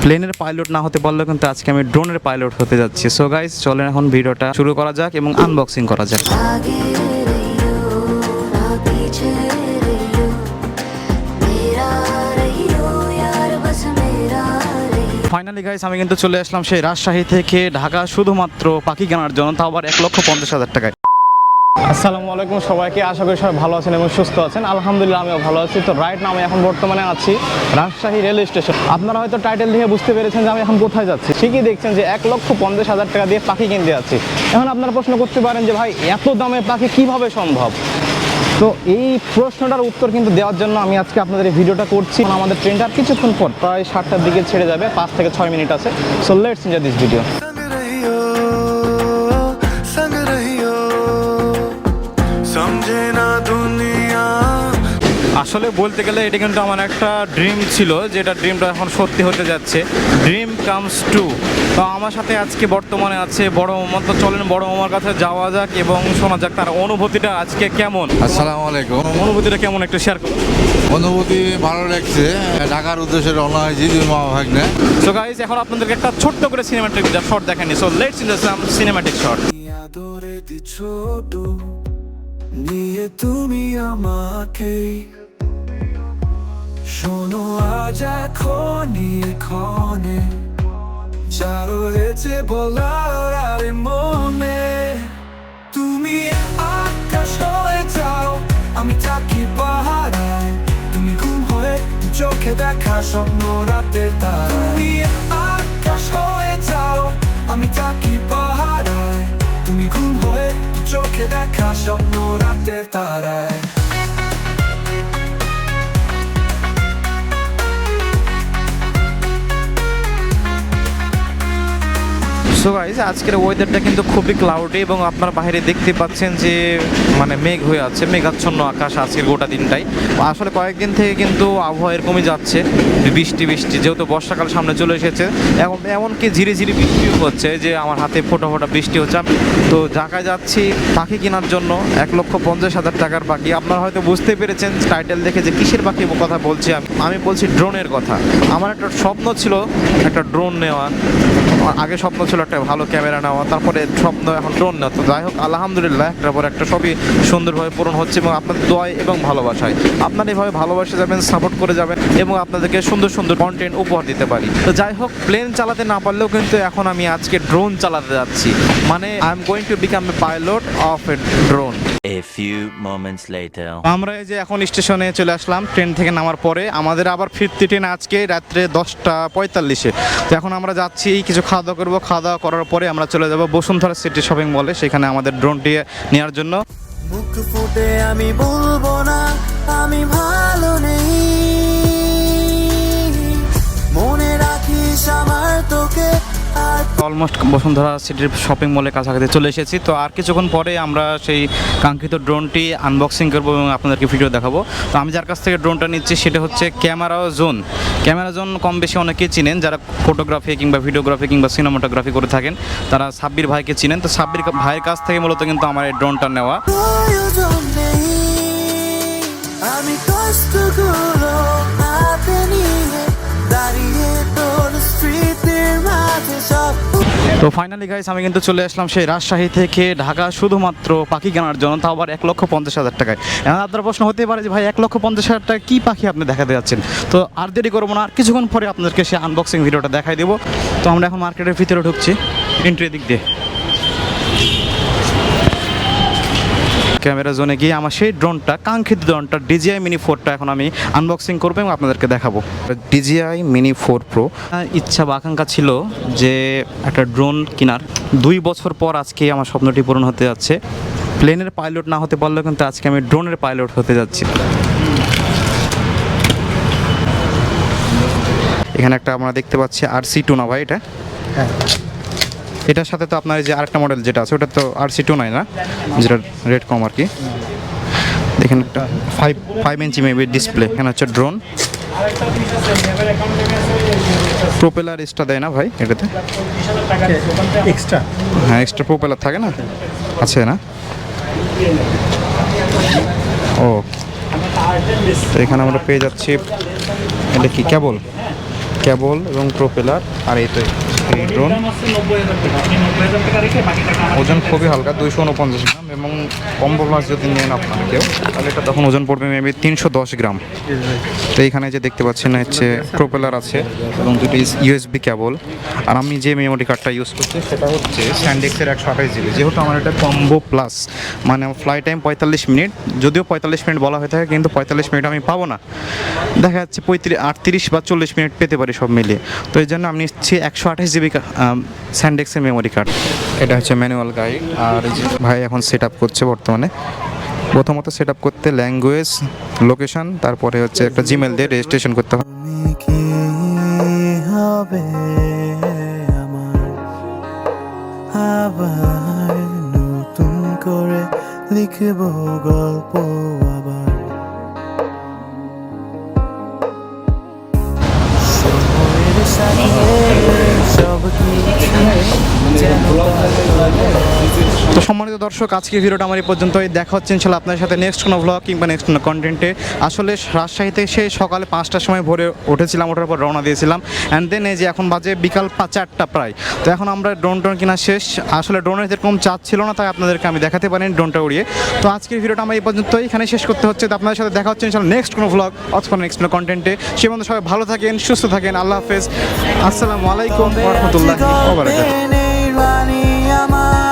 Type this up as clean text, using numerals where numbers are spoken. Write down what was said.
প্লেনের পাইলট না হতে পারলেও কিন্তু আজকে আমি ড্রোনের পাইলট হতে যাচ্ছি। সো গাইস চলেন এখন ভিডিওটা শুরু করা যাক এবং আনবক্সিং করা যাক। ফাইনালি গাইস আমি কিন্তু চলে আসলাম সেই রাজশাহী থেকে ঢাকা শুধুমাত্র পাখি কেনার জন্য, তাও আবার 1,50,000 টাকায়। আসসালামু আলাইকুম সবাইকে, আশা করি সবাই ভালো আছেন এবং সুস্থ আছেন। আলহামদুলিল্লাহ আমিও ভালো আছি। তো রাইট না আমি এখন বর্তমানে আছি রাজশাহী রেলওয়ে স্টেশন। আপনারা হয়তো টাইটেল দেখে বুঝতে পেরেছেন যে আমি এখন কোথায় যাচ্ছি। ঠিকই দেখছেন যে 1,50,000 টাকা দিয়ে পাখি কিনতে যাচ্ছি। এখন আপনারা প্রশ্ন করতে পারেন যে ভাই এত দামে পাখি কিভাবে সম্ভব? তো এই প্রশ্নটার উত্তর কিন্তু দেওয়ার জন্য আমি আজকে আপনাদের এই ভিডিওটা করছি। আমাদের ট্রেনটা কিছুক্ষণ পর প্রায় 7টার দিকে ছেড়ে যাবে, 5 থেকে 6 মিনিট আছে। So let's enjoy this video. আসলে বলতে গেলে এটা কিন্তু আমার একটা ড্রিম ছিল, যেটা ড্রিমটা এখন সত্যি হতে যাচ্ছে। Dream comes true. তো আমার সাথে আজকে বর্তমানে আছে বড় মামা। তো চলেন বড় মামার কাছে যাওয়া যাক এবং শোনা যাক তার অনুভূতিটা আজকে কেমন। আসসালামু আলাইকুম। অনুভূতিটা কেমন একটু শেয়ার করুন। অনুভূতি ভালো লাগছে। ঢাকার উদ্দেশ্যে রওনা হয়েছি দুই মামা ভাগ্নে। সো গাইস এখন আপনাদেরকে একটা ছোট্ট করে সিনেম্যাটিক শট দেখানি। So let's enjoy some cinematic shot. নিয়ে তুমি আমাকে শোনো আজ এখনই এখানে যা রয়েছে বলার আরে মনে। তুমি আকাশ হয়ে যাও, আমি থাকি পাহাড়ায়। তুমি ঘুম হয়ে চোখে দেখা স্বপ্ন রাতের তারা। তুমি আকাশ হয়ে যাও, আমি থাকি পাহাড়ায়। তুমি ঘুম হয়ে চোখে দেখা স্বপ্ন রাতের তারায়। সো গাইস আজকের ওয়েদারটা কিন্তু খুবই ক্লাউডি এবং আপনারা বাইরে দেখতে পাচ্ছেন যে মানে মেঘ হয়ে আছে, মেঘাচ্ছন্ন আকাশ আজকের গোটা দিনটাই। আসলে কয়েকদিন থেকে কিন্তু আবহাওয়া এরকমই যাচ্ছে, বৃষ্টি যেহেতু বর্ষাকাল সামনে চলে এসেছে। এমনকি ঝিরি ঝিরি বৃষ্টিও হচ্ছে, যে আমার হাতে ফোটা ফোটা বৃষ্টি হচ্ছে। তো ঢাকায় যাচ্ছি পাখি কেনার জন্য 1,50,000 টাকার পাখি। আপনারা হয়তো বুঝতে পেরেছেন টাইটেল দেখে যে কিসের পাখি কথা বলছি। আমি বলছি ড্রোনের কথা। আমার একটা স্বপ্ন ছিল একটা ড্রোন নেওয়া, আগে স্বপ্ন ছিল একটা ভালো ক্যামেরা নেওয়া, তারপরে স্বপ্ন এখন ড্রোন নেওয়া। তো যাই হোক আলহামদুলিল্লাহ একটার পর একটা সবই সুন্দরভাবে পূরণ হচ্ছে এবং আপনাদের দোয়ায় এবং ভালোবাসায় আপনারা এইভাবে ভালোবাসে যাবেন, সাপোর্ট করে যাবেন এবং আপনাদেরকে সুন্দর সুন্দর কন্টেন্ট উপহার দিতে পারি। তো যাই হোক প্লেন চালাতে না পারলেও কিন্তু এখন আমি আজকে ড্রোন চালাতে যাচ্ছি, মানে I am going to become a pilot of A drone. A few moments later. আমরা এই যে এখন স্টেশনে চলে আসলাম ট্রেন থেকে নামার পরে। আমাদের আবার ফিরতি ট্রেন আজকে রাত্রে 10:45-এ। তো এখন আমরা যাচ্ছি কিছু খাওয়া দাওয়া করবো। খাওয়া দাওয়া করার পরে আমরা চলে যাব বসুন্ধরা সিটি শপিং মলে, সেখানে আমাদের ড্রোনটি নেওয়ার জন্য। মুখ ফুটে আমি বলবো না আমি ভালো নেই, মনে রাখিস আমার তোকে। অলমোস্ট বসুন্ধরা সিটির শপিং মলের কাছাকাছি চলে এসেছি। তো আর কিছুক্ষণ পরে আমরা সেই কাঙ্ক্ষিত ড্রোনটি আনবক্সিং করবো এবং আপনাদেরকে ভিডিও দেখাবো। তো আমি যার কাছ থেকে ড্রোনটা নিচ্ছি সেটা হচ্ছে ক্যামেরা জোন। কম বেশি অনেকেই চিনেন, যারা ফটোগ্রাফি কিংবা ভিডিওগ্রাফি কিংবা সিনেমাটোগ্রাফি করে থাকেন তারা সাব্বির ভাইকে চিনেন। তো সাব্বির ভাইয়ের কাছ থেকে মূলত কিন্তু আমার এই ড্রোনটা নেওয়া। আমি কষ্টগুলো হাতে নিয়ে দাঁড়িয়ে তোর স্মৃতির মাঝে সব। তো ফাইনালি গাইস আমি কিন্তু চলে আসলাম সেই রাজশাহী থেকে ঢাকা শুধুমাত্র পাখি কেনার জন্য, তাও আবার 1,50,000 টাকায়। এখন আপনার প্রশ্ন হতে পারে যে ভাই 1,50,000 টাকা কী পাখি আপনি দেখাতে যাচ্ছেন? তো আর দেরি করবো না, আর কিছুক্ষণ পরে আপনাদেরকে সেই আনবক্সিং ভিডিওটা দেখাই দেবো। তো আমরা এখন মার্কেটের ভিতরে ঢুকছি, এন্ট্রি দিক দিয়ে। ক্যামেরা জোনে গিয়ে আমার সেই ড্রোনটা, কাঙ্ক্ষিত ড্রোনটা DJI Mini 4টা এখন আমি আনবক্সিং করবো এবং আপনাদেরকে দেখাবো। DJI Mini 4 Pro। ইচ্ছা বা আকাঙ্ক্ষা ছিল যে একটা ড্রোন কেনার। 2 বছর পর আজকে আমার স্বপ্নটি পূরণ হতে যাচ্ছে। প্লেনের পাইলট না হতে পারলেও কিন্তু আজকে আমি ড্রোনের পাইলট হতে যাচ্ছি। এখানে একটা আমরা দেখতে পাচ্ছি RC2 না ভাই এটা? হ্যাঁ, এটার সাথে তো আপনার যে আরেকটা মডেল যেটা আছে ওটা তো RC2 নয় না, যেটা রেড কম আর কি। দেখেন একটা 5 ইঞ্চি মেবি ডিসপ্লে। এখানে হচ্ছে ড্রোন। প্রোপেলার এক্সট্রা দেয় না ভাই এটাতে? এক্সট্রা, হ্যাঁ এক্সট্রা প্রোপেলার থাকে না, আছে না? ও তো এখানে আমরা পেয়ে যাচ্ছি, এটা কি কেবল? কেবল এবং প্রোপেলার, আর এই তো এই ড্রোন। দাম আছে 90,000 টাকা। আপনি 90,000 টাকা রেখে বাকি টাকা আমার ওজন খুবই হালকা, 249 গ্রাম, এবং কম্বো প্লাস যদি নেন আপনারা কেউ, তাহলে এটা তখন ওজন পড়বে মেবি 310 গ্রাম। তো এইখানে যে দেখতে পাচ্ছেন হচ্ছে প্রোপেলার আছে এবং দুটি ইউএসবি কেবল। আর আমি যে মেমোরি কার্ডটা ইউজ করছি সেটা হচ্ছে স্যান্ডিক্সের 128 জিবি। যেহেতু আমার এটা কম্বো প্লাস, মানে ফ্লাইট টাইম 45 মিনিট, যদিও 45 মিনিট বলা হয়ে থাকে কিন্তু 45 মিনিট আমি পাবো না, দেখা যাচ্ছে 38 বা 40 মিনিট পেতে পারি সব মিলিয়ে। তো এই জন্য আমি নিচ্ছি 128 জিবি স্যান্ডেক্সের মেমোরি কার্ড। এটা হচ্ছে ম্যানুয়াল গাইড। আর এই যে ভাই এখন সেট আপ করছে বর্তমানে। প্রথমত সেট আপ করতে ল্যাঙ্গুয়েজ, লোকেশন, তারপরে হচ্ছে একটা জিমেল দিয়ে রেজিস্ট্রেশন করতে হবে। তুমি কি হবে আমার, আবার নতুন করে লিখব গল্প আবার। সময়ের সাথে সব কিছু যেন তো সম্মানিত দর্শক, আজকের ভিডিওটা আমার এই পর্যন্তই। দেখা হচ্ছে ইনশাল্লাহ আপনার সাথে নেক্সট কোনো ভ্লগ কিংবা নেক্সট কোনো কন্টেন্টে। আসলে রাজশাহীতে এসে সকালে 5টার সময় ভোরে উঠেছিলাম, ওঠার পর রওনা দিয়েছিলাম। অ্যান্ড দেন এই যে এখন বাজে বিকাল 4টা প্রায়। তো এখন আমরা ড্রোন কিনা শেষ। আসলে ড্রোনের যেরকম চার্জ ছিল না, তাই আপনাদেরকে আমি দেখাতে পারিনি ড্রোনটা উড়িয়ে। তো আজকের ভিডিওটা আমার এই পর্যন্ত এখানে শেষ করতে হচ্ছে। তো আপনাদের সাথে দেখা হচ্ছে ইনশাল্লাহ নেক্সট কোনো ভ্লগ অথবা নেক্সট কোনো কন্টেন্টে। সে বন্ধু সবাই ভালো থাকেন, সুস্থ থাকেন। আল্লাহ হাফেজ, আসসালামু আলাইকুম ওয়া রাহমাতুল্লাহি ওয়া বারাকাতুহু। নেই রানী আমার।